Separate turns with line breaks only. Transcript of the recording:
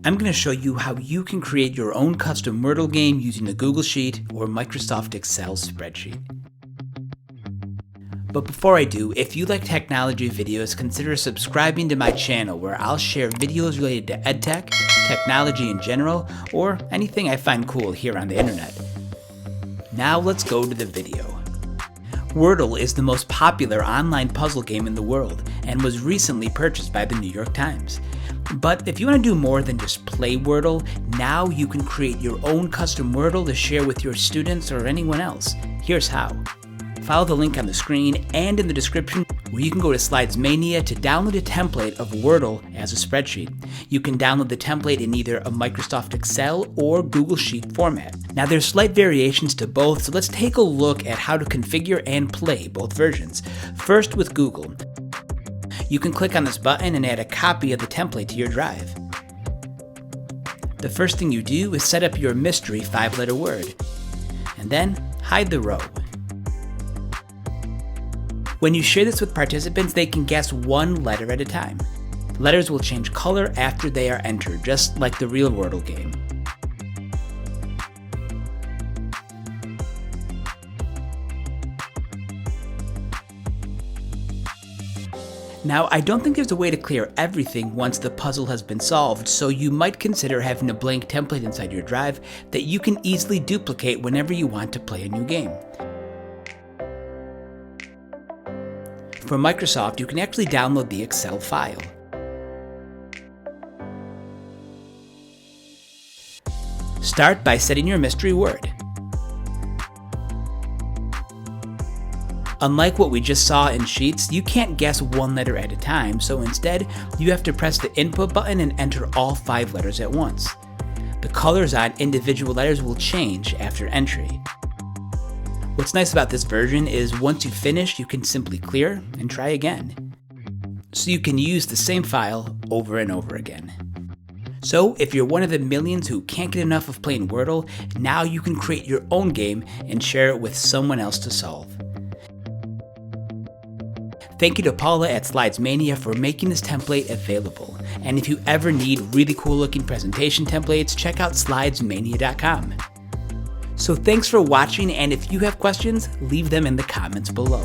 I'm going to show you how you can create your own custom Wordle game using a Google Sheet or Microsoft Excel spreadsheet. But before I do, if you like technology videos, consider subscribing to my channel where I'll share videos related to EdTech, technology in general, or anything I find cool here on the internet. Now let's go to the video. Wordle is the most popular online puzzle game in the world and was recently purchased by the New York Times. But if you want to do more than just play Wordle, now you can create your own custom Wordle to share with your students or anyone else. Here's how. Follow the link on the screen and in the description where you can go to Slidesmania to download a template of Wordle as a spreadsheet. You can download the template in either a Microsoft Excel or Google Sheet format. Now there's slight variations to both, so let's take a look at how to configure and play both versions. First with Google. You can click on this button and add a copy of the template to your drive. The first thing you do is set up your mystery 5-letter word, and then hide the row. When you share this with participants, they can guess one letter at a time. Letters will change color after they are entered, just like the real Wordle game. Now, I don't think there's a way to clear everything once the puzzle has been solved, so you might consider having a blank template inside your drive that you can easily duplicate whenever you want to play a new game. For Microsoft, you can actually download the Excel file. Start by setting your mystery word. Unlike what we just saw in Sheets, you can't guess one letter at a time, so instead, you have to press the input button and enter all 5 letters at once. The colors on individual letters will change after entry. What's nice about this version is once you finish, you can simply clear and try again. So you can use the same file over and over again. So if you're one of the millions who can't get enough of playing Wordle, now you can create your own game and share it with someone else to solve. Thank you to Paula at Slidesmania for making this template available. And if you ever need really cool looking presentation templates, check out slidesmania.com. So thanks for watching, and if you have questions, leave them in the comments below.